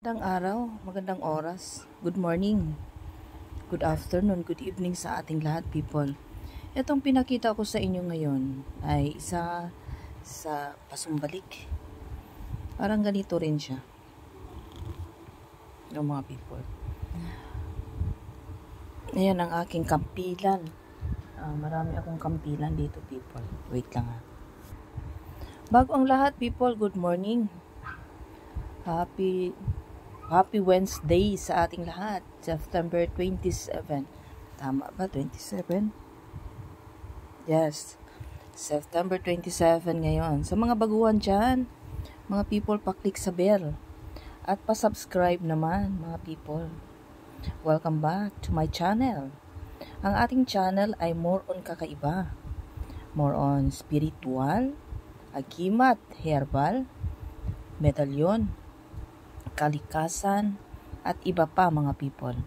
Magandang araw, magandang oras. Good morning, good afternoon, good evening sa ating lahat, people. Itong pinakita ko sa inyo ngayon ay isa sa pasumbalik. Parang ganito rin siya. Yung mga people. Ayan ang aking kampilan. Marami akong kampilan dito, people. Wait lang ha. Bago ang lahat, people, good morning. Happy Wednesday sa ating lahat. September 27. Tama ba? 27? Yes. September 27 ngayon. Sa mga baguhan dyan, mga people, pa-click sa bell. At pa-subscribe naman, mga people. Welcome back to my channel. Ang ating channel ay more on kakaiba. More on spiritual, agimat, herbal, medalyon, kalikasan, at iba pa, mga people.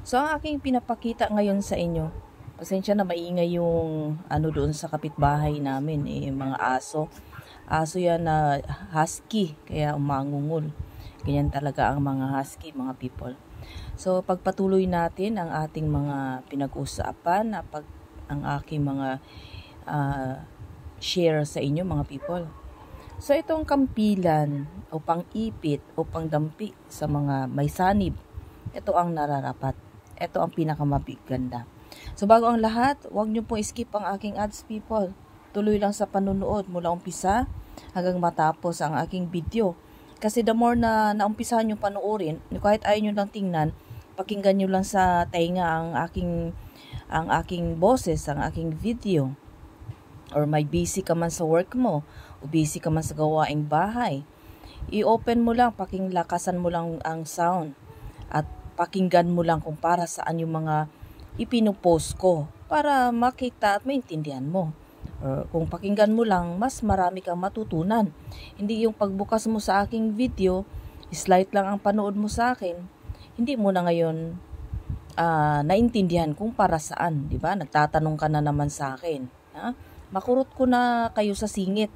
So, ang aking pinapakita ngayon sa inyo, pasensya na maingay yung doon sa kapitbahay namin, mga aso. Aso yan na husky, kaya umangungol. Ganyan talaga ang mga husky, mga people. So, pagpatuloy natin ang ating mga pinag-usapan, ang aking mga share sa inyo, mga people. So, itong kampilan o pang-ipit o pangdampi sa mga may sanib, ito ang nararapat. Ito ang pinakamabiganda. So, bago ang lahat, huwag niyo pong skip ang aking ads, people. Tuloy lang sa panunood mula umpisa hanggang matapos ang aking video. Kasi the more na naumpisahan niyo panoorin, kahit ayaw niyo lang tingnan, pakinggan niyo lang sa tainga ang aking boses, ang aking video. Or may busy ka man sa work mo, o busy ka man sa gawaing bahay, i-open mo lang, lakasan mo lang ang sound at pakinggan mo lang kung para saan yung mga ipinupost ko para makita at maintindihan mo. Or kung pakinggan mo lang, mas marami kang matutunan. Hindi yung pagbukas mo sa aking video, slight lang ang panood mo sa akin, hindi mo na ngayon naintindihan kung para saan, di ba? Nagtatanong ka na naman sa akin, ha? Makurot ko na kayo sa singit.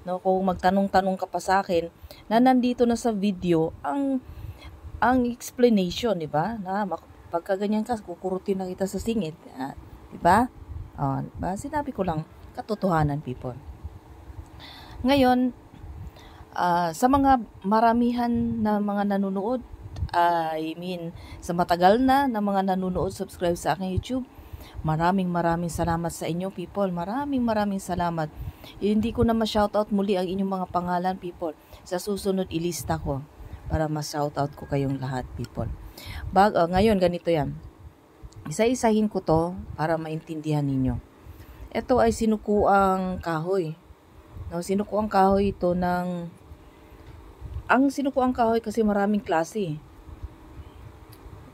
No, kung magtanong-tanong ka pa sa akin na nandito na sa video ang explanation, di ba? Na pagka ganyan ka, kukurutin na kita sa singit, di ba? Diba? Sinabi ko lang katotohanan, people. Ngayon, sa mga maramihan na mga nanonood, sa matagal na mga nanonood, subscribe sa aking YouTube, maraming salamat sa inyo, people. Maraming salamat. Hindi ko na ma-shoutout muli ang inyong mga pangalan, people. Sa susunod, ilista ko para ma-shoutout ko kayong lahat, people. Ngayon, ganito yan. Isa-isahin ko to para maintindihan ninyo. Ito ay sinukuang kahoy. No, sinukuang kahoy ito ng... Ang sinukuang kahoy kasi maraming klase.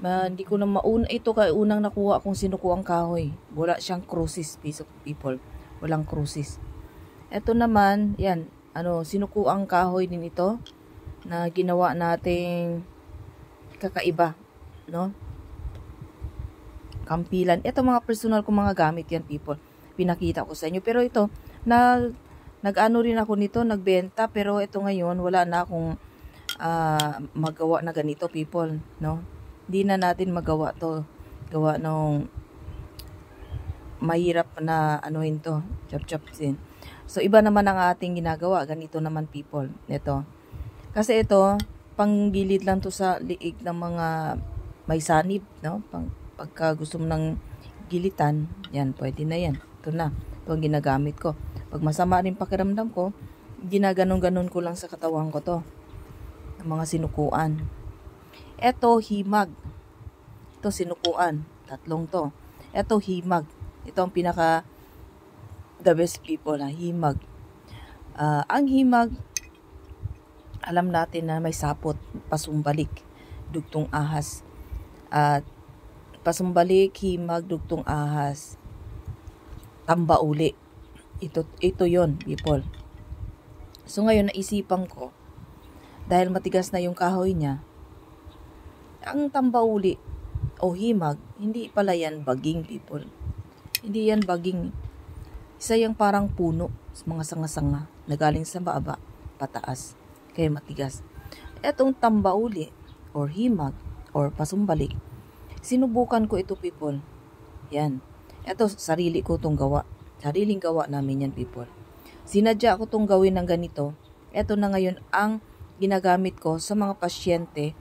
Hindi ko na mauna ito kay unang nakuha akong sinukuang kahoy. Wala siyang crucis, people. Walang crucis. Ito naman, yan, sinukuang kahoy din ito na ginawa nating kakaiba, no? Kampilan. Ito mga personal kong mga gamit yan, people. Pinakita ko sa inyo. Pero ito, nag-ano rin ako nito, nagbenta, pero ito ngayon, wala na akong magawa na ganito, people, no? Hindi na natin magawa to. Gawa nung mahirap na anuhin to. Chop din. So, iba naman ang ating ginagawa. Ganito naman, people. Ito. Kasi ito, panggilid lang to sa liig ng mga may sanib, no? Pagka gusto mo ng gilitan, yan, pwede na yan. Ito na. Ito ang ginagamit ko. Pag masama rin pakiramdam ko, ginaganon-ganon ko lang sa katawan ko to. Ang mga sinukuan. Ito, himag. Ito, sinukuan. Tatlong to. Ito, himag. Ito ang pinaka the best, people, himag. Ang himag, alam natin na may sapot, pasumbalik, dugtong ahas. At pasumbalik, himag, dugtong ahas, tambauli. Ito yon, people. So ngayon, naisipan ko, dahil matigas na yung kahoy niya, ang tambauli o himag, hindi pala yan baging, people. Hindi yan baging. Isa yung parang puno, mga sanga-sanga, na galing sa baba, pataas, kaya matigas. Etong tambauli, or himag or pasumbalik. Sinubukan ko ito, people. Yan. Ito, sarili ko itong gawa. Sariling gawa namin yan, people. Sinadya ko itong gawin ng ganito. Ito na ngayon ang ginagamit ko sa mga pasyente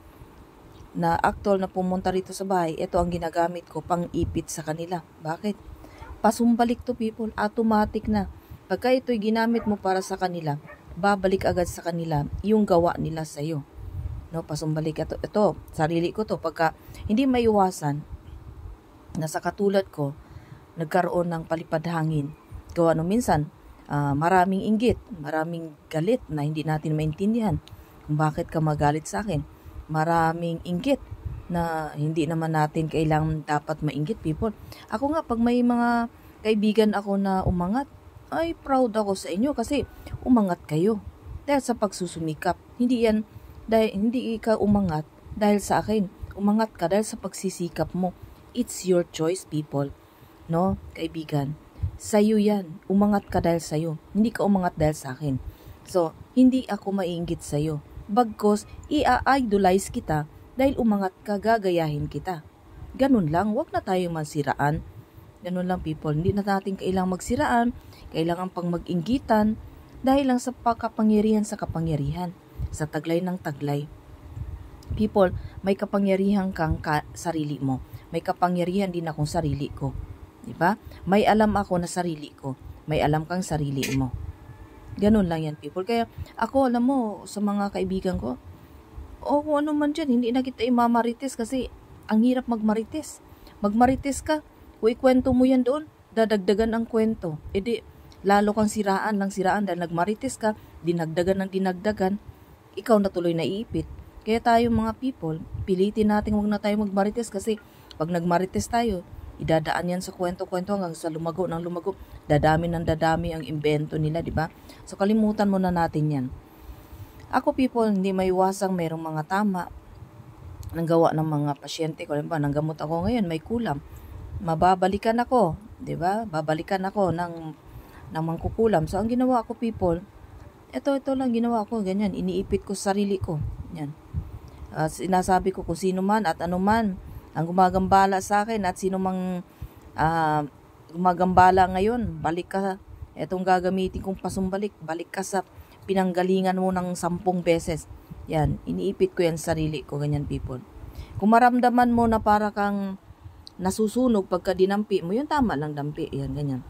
na actual na pumunta rito sa bahay. Ito ang ginagamit ko pang ipit sa kanila. Bakit? Pasumbalik to, people. Automatic na. Pagka ito'y ginamit mo para sa kanila, babalik agad sa kanila yung gawa nila sa iyo. No, pasumbalik ito, sarili ko to. Pagka hindi maiwasan na sa katulad ko, nagkaroon ng palipad hangin. Gawa no minsan, maraming inggit, maraming galit na hindi natin maintindihan kung bakit ka magalit sa akin. Maraming inggit na hindi naman natin kailangan dapat mainggit, people. Ako nga, pag may mga kaibigan ako na umangat, ay proud ako sa inyo kasi umangat kayo dahil sa pagsusumikap. Hindi ka umangat dahil sa akin. Umangat ka dahil sa pagsisikap mo. It's your choice, people. No, kaibigan. Sa'yo yan. Umangat ka dahil sa'yo. Hindi ka umangat dahil sa akin. So, hindi ako maiinggit sa'yo. Bagkos, i-idolize kita dahil umangat ka, gagayahin kita. Ganun lang. Huwag na tayong mansiraan. Ganun lang, people. Hindi na natin kailangang magsiraan, kailangan pang mag-inggitan, dahil lang sa kapangyarihan sa kapangyarihan, sa taglay ng taglay. People, may kapangyarihan kang sarili mo. May kapangyarihan din akong sarili ko. Diba? May alam ako na sarili ko. May alam kang sarili mo. Ganun lang yan, people. Kaya ako, alam mo, sa mga kaibigan ko, kung ano man dyan, hindi na kita imamarites kasi ang hirap magmarites. Magmarites ka, kung ikwento mo yan doon, dadagdagan ang kwento. E di, lalo kang siraan dahil nagmarites ka, dinagdagan ng dinagdagan, ikaw na tuloy na iipit. Kaya tayo mga people, pilitin natin huwag na tayo magmarites kasi pag nagmarites tayo, idadaan yan sa kwento-kwento hanggang sa lumago ng lumago. Dadami ng dadami ang imbento nila, di ba? So kalimutan mo na natin yan. Ako, people, hindi maiwasang merong mga tama ng gawa ng mga pasyente ko. Halimbawa, nang gamot ako ngayon, may kulam. Mababalikan ako, 'di ba? Babalikan ako ng mangkukulam. So ang ginawa ko, people, ito lang ginawa ko, ganyan, iniipit ko sa sarili ko. Yan. Sinasabi ko kung sino man at ano man ang gumagambala sa akin at sino mang gumagambala ngayon, balik ka. Etong gagamitin kong pasumbalik, balik ka sa pinanggalingan mo ng 10 beses. Yan, iniipit ko yan sa sarili ko, ganyan, people. Kung maramdaman mo na para kang nasusunog pagka dinampi mo, yun tama lang dampi, yan, ganyan.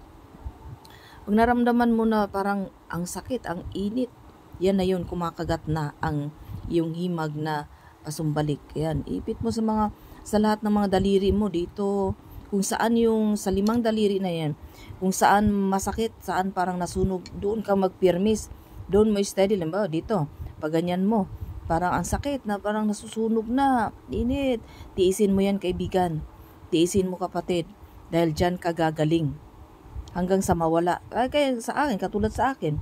Pag naramdaman mo na parang ang sakit, ang init, yan na yun, kumakagat na ang yung himag na pasumbalik. Yan, ipit mo sa lahat ng mga daliri mo dito, kung saan yung sa 5 daliri na yan, kung saan masakit, saan parang nasunog, doon ka magpirmis, doon mo steady, limbawa dito, pag ganyan mo, parang ang sakit na parang nasusunog na, init, tiisin mo yan, kaibigan. Tiisin mo, kapatid, dahil dyan ka gagaling hanggang sa mawala. Kaya sa akin, katulad sa akin,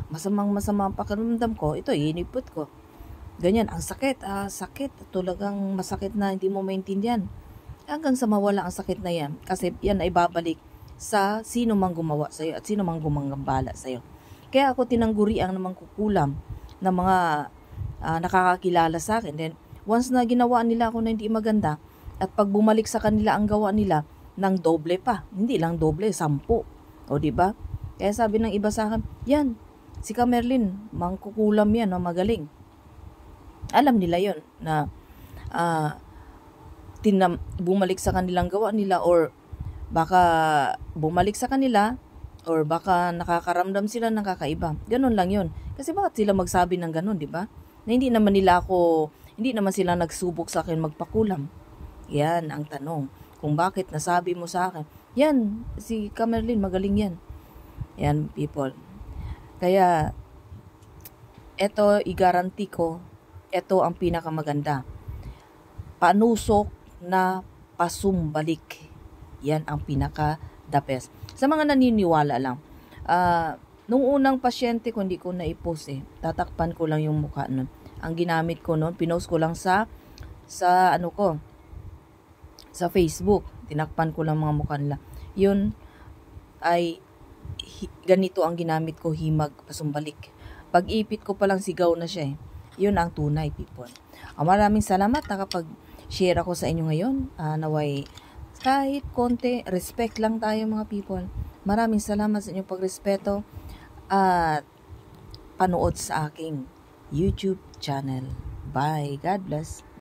masama ang pakiramdam ko, ito, inipot ko. Ganyan, ang sakit, sakit, talagang masakit na hindi mo maintindihan. Hanggang sa mawala ang sakit na yan, kasi yan ay babalik sa sino mang gumawa sa'yo at sino mang gumagambala sa'yo. Kaya ako tinangguri ang namang kukulam na mga nakakakilala sa akin. Then, once na ginawa nila ako na hindi maganda, at pag bumalik sa kanila ang gawa nila ng doble pa, hindi lang doble, 10. O diba? Kaya sabi ng iba sa akin, yan, si Camerlyn, mangkukulam yan, no, magaling. Alam nila yon na bumalik sa kanilang gawa nila, or baka bumalik sa kanila, or baka nakakaramdam sila ng kakaiba. Ganun lang yon. Kasi bakit sila magsabi ng ganun, diba? Na hindi naman sila nagsubok sa akin magpakulam. Yan ang tanong. Kung bakit nasabi mo sa akin, yan, si Camerlyn, magaling yan. Yan, people. Kaya, eto, i-guarantee ko, eto ang pinakamaganda. Panusok na pasumbalik. Yan ang pinaka-the best. Sa mga naniniwala lang, nung unang pasyente ko, hindi ko na-post tatakpan ko lang yung mukha nun. Ang ginamit ko nun, pinost ko lang sa Facebook. Tinakpan ko lang mga mukha nila. Yun ay ganito ang ginamit ko, himag, pasumbalik. Pag ipit ko palang sigaw na siya. Yun ang tunay, people. Maraming salamat nakapag-share ako sa inyo ngayon. Naway kahit konti, respect lang tayo mga people. Maraming salamat sa inyong pagrespeto at panood sa aking YouTube channel. Bye. God bless.